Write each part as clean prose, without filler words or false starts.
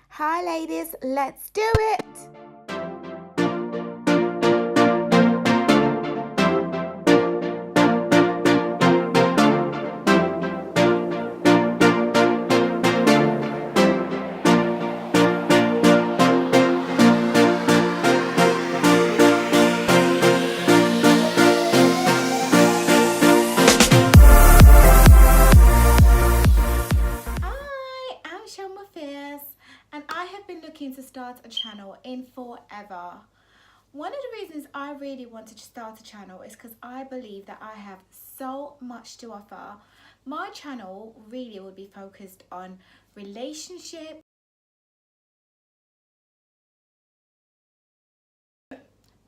Hi ladies, let's do it! Hi, I'm Chiomafierce and I have been looking to start a channel in forever. One of the reasons I really wanted to start a channel is because I believe that I have so much to offer. My channel really will be focused on relationships.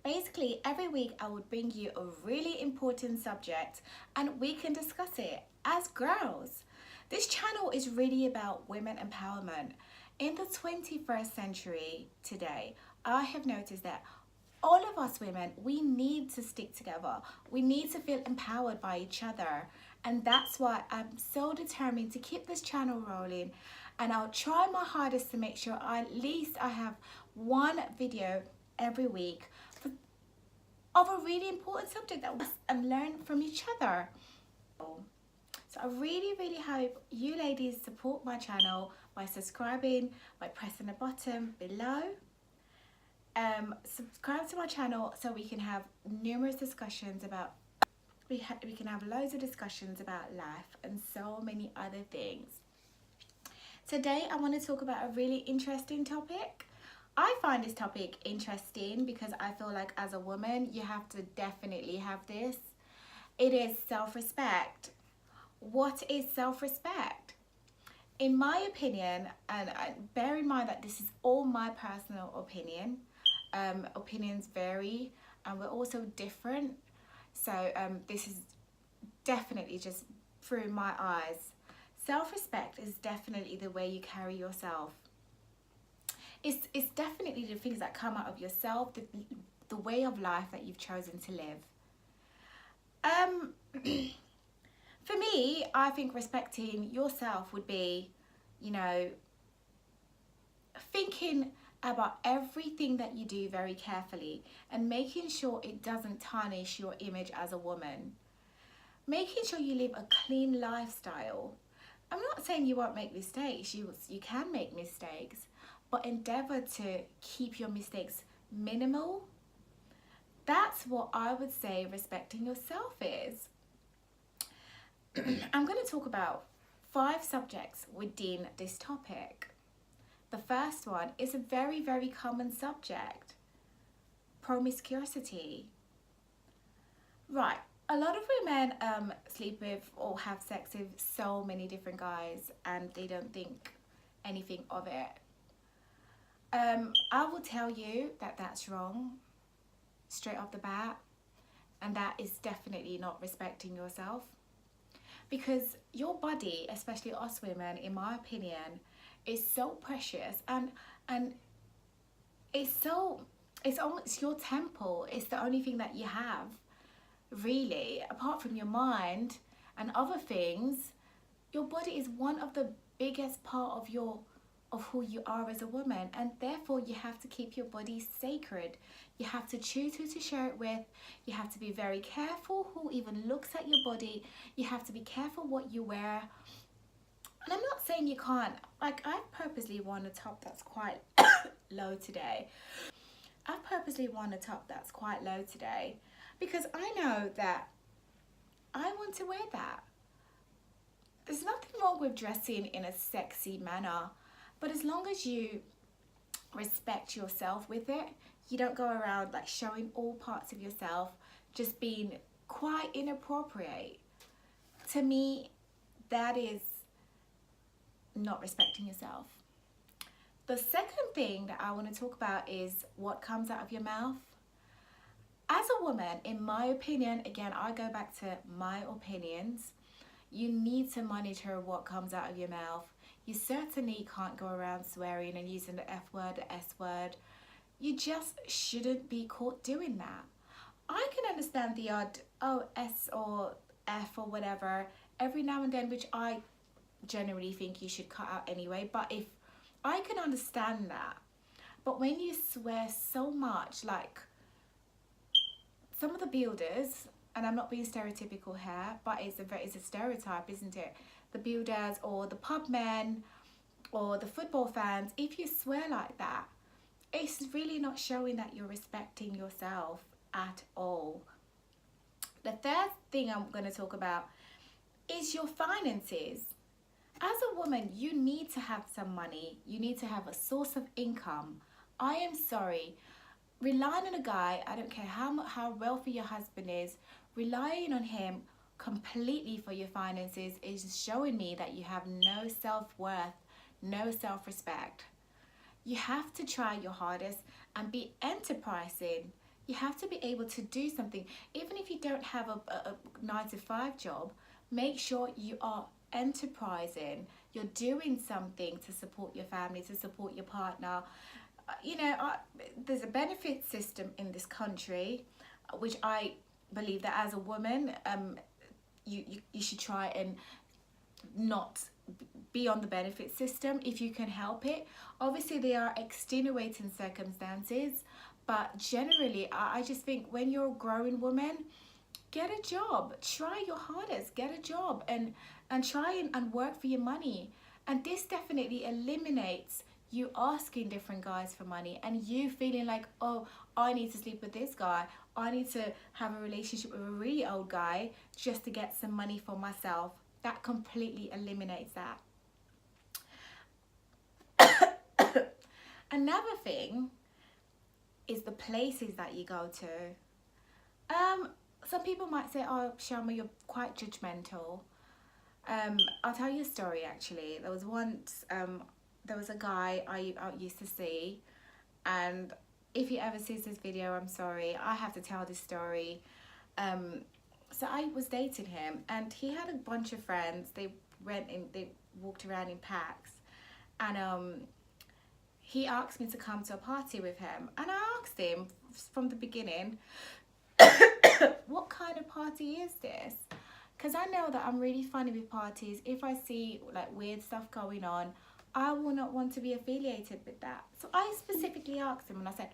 Basically, every week I would bring you a really important subject and we can discuss it as girls. This channel is really about women empowerment. In the 21st century today, I have noticed that all of us women, we need to stick together. We need to feel empowered by each other. And that's why I'm so determined to keep this channel rolling. And I'll try my hardest to make sure at least I have one video every week of a really important subject that we and learn from each other. So I really hope you ladies support my channel by subscribing, by pressing the button below. Subscribe to my channel so we can have numerous discussions about we can have loads of discussions about life and so many other things. Today I want to talk about a really interesting topic. I find this topic interesting because I feel like as a woman you have to definitely have this. It is self-respect. What is self-respect? In my opinion, and bear in mind that this is all my personal opinion, opinions vary and we're also different, so this is definitely just through my eyes. Self-respect is definitely the way you carry yourself. It's definitely the things that come out of yourself, the way of life that you've chosen to live. For me, I think respecting yourself would be, you know, thinking about everything that you do very carefully and making sure it doesn't tarnish your image as a woman. Making sure you live a clean lifestyle. I'm not saying you won't make mistakes, you can make mistakes, but endeavour to keep your mistakes minimal. That's what I would say respecting yourself is. I'm going to talk about 5 subjects within this topic. The first one is a very common subject: promiscuity. Right, a lot of women sleep with or have sex with so many different guys and they don't think anything of it. I will tell you that that's wrong straight off the bat, and that is definitely not respecting yourself, because your body, especially us women, in my opinion, is so precious and it's almost your temple. It's the only thing that you have, really, apart from your mind and other things. Your body is one of the biggest part of who you are as a woman, and therefore you have to keep your body sacred. You have to choose who to share it with. You have to be very careful who even looks at your body. You have to be careful what you wear. And I'm not saying you can't, like, I've purposely worn a top that's quite low today. I've purposely worn a top that's quite low today because I know that I want to wear that. There's nothing wrong with dressing in a sexy manner, but as long as you respect yourself with it, you don't go around like showing all parts of yourself, just being quite inappropriate. To me, that is not respecting yourself. The second thing that I want to talk about is what comes out of your mouth. As a woman, in my opinion, again, I go back to my opinions, you need to monitor what comes out of your mouth. You certainly can't go around swearing and using the F word, the S word. You just shouldn't be caught doing that. I can understand the odd, S or F or whatever, every now and then, which I generally think you should cut out anyway. But if I can understand that. But when you swear so much, like some of the builders, and I'm not being stereotypical here, but it's a stereotype, isn't it? The builders or the pub men or the football fans, if you swear like that, it's really not showing that you're respecting yourself at all. The third thing I'm going to talk about is your finances. As a woman, you need to have some money. You need to have a source of income. I am sorry, relying on a guy, I don't care how wealthy your husband is, relying on him completely for your finances is showing me that you have no self-worth, no self-respect. You have to try your hardest and be enterprising. You have to be able to do something. Even if you don't have a 9 to 5 job, make sure you are enterprising. You're doing something to support your family, to support your partner. There's a benefit system in this country, which I believe that as a woman, you should try and not be on the benefit system if you can help it. Obviously, there are extenuating circumstances, but generally, I just think when you're a growing woman, get a job. Try your hardest. Get a job and try and work for your money. And this definitely eliminates you asking different guys for money and you feeling like, oh, I need to sleep with this guy. I need to have a relationship with a really old guy just to get some money for myself. That completely eliminates that. Another thing is the places that you go to. Some people might say, oh, Chioma, you're quite judgmental. I'll tell you a story actually. There was once, there was a guy I used to see, and if he ever sees this video, I'm sorry, I have to tell this story. So I was dating him, and he had a bunch of friends. They walked around in packs, and he asked me to come to a party with him, and I asked him from the beginning, what kind of party is this? Because I know that I'm really funny with parties. If I see like weird stuff going on, I will not want to be affiliated with that. So I specifically asked him, and I said,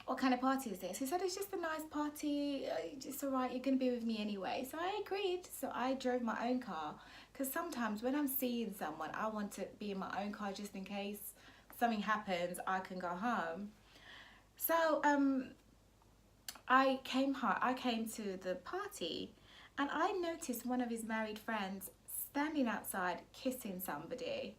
what kind of party is this? He said, it's just a nice party, it's alright, you're going to be with me anyway. So I agreed. So I drove my own car, because sometimes when I'm seeing someone, I want to be in my own car just in case something happens, I can go home. So I came to the party, and I noticed one of his married friends standing outside kissing somebody.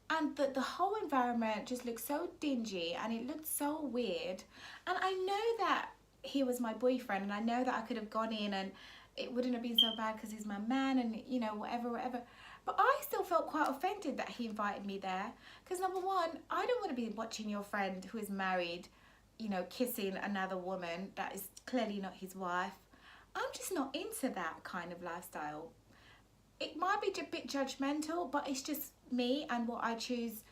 And the whole environment just looked so dingy and it looked so weird. And I know that he was my boyfriend, and I know that I could have gone in and it wouldn't have been so bad because he's my man and, you know, whatever. But I still felt quite offended that he invited me there. Because number one, I don't want to be watching your friend who is married, you know, kissing another woman that is clearly not his wife. I'm just not into that kind of lifestyle. It might be a bit judgmental, but it's just me and what I choose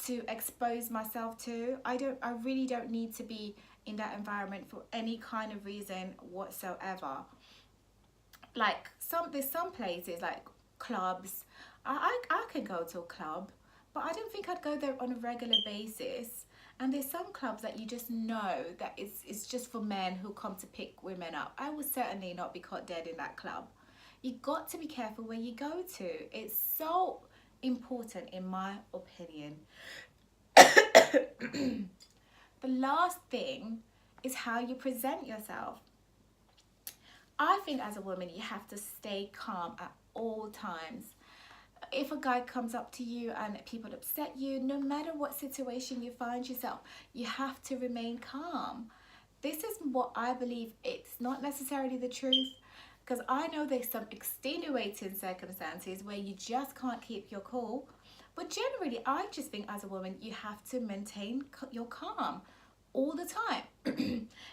to expose myself to. I really don't need to be in that environment for any kind of reason whatsoever. Like there's some places like clubs. I can go to a club, but I don't think I'd go there on a regular basis. And there's some clubs that you just know that it's just for men who come to pick women up. I will certainly not be caught dead in that club. You got to be careful where you go to. It's so important in my opinion. The last thing is how you present yourself. I think as a woman you have to stay calm at all times. If a guy comes up to you and people upset you, no matter what situation you find yourself, you have to remain calm. This is what I believe. It's not necessarily the truth, because I know there's some extenuating circumstances where you just can't keep your cool. But generally, I just think as a woman, you have to maintain your calm all the time.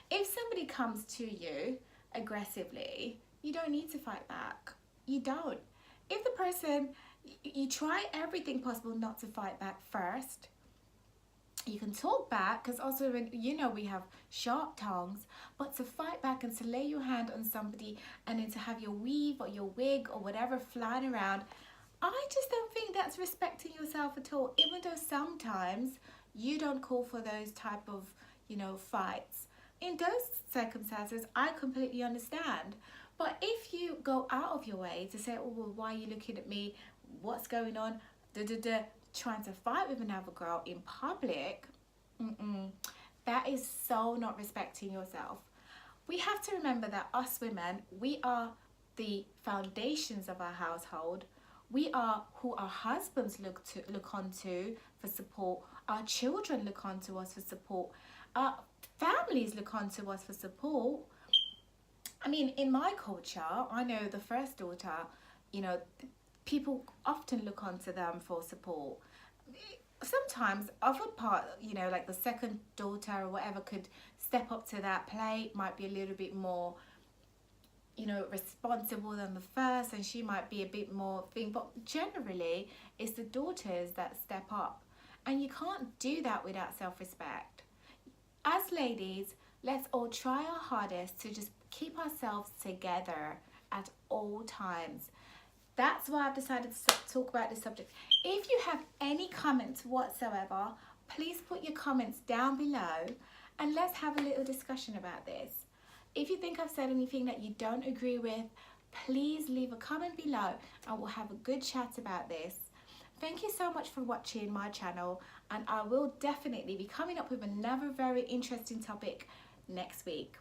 If somebody comes to you aggressively, you don't need to fight back. You don't. If the person, you try everything possible not to fight back first. You can talk back, because also when, you know, we have sharp tongues, but to fight back and to lay your hand on somebody and then to have your weave or your wig or whatever flying around, I just don't think that's respecting yourself at all, even though sometimes you don't call for those type of, fights. In those circumstances, I completely understand. But if you go out of your way to say, oh, well, why are you looking at me? What's going on? Da, da, da, trying to fight with another girl in public, that is so not respecting yourself. We have to remember that us women, we are the foundations of our household. We are who our husbands look onto for support. Our children look onto us for support. Our families look onto us for support. I mean, in my culture, I know the first daughter, you know, people often look onto them for support. Sometimes other part, like the second daughter or whatever could step up to that plate, might be a little bit more, responsible than the first, and she might be a bit more thing, but generally it's the daughters that step up, and you can't do that without self-respect. As ladies, let's all try our hardest to just keep ourselves together at all times. That's why I've decided to talk about this subject. If you have any comments whatsoever, please put your comments down below and let's have a little discussion about this. If you think I've said anything that you don't agree with, please leave a comment below and we'll have a good chat about this. Thank you so much for watching my channel, and I will definitely be coming up with another very interesting topic next week.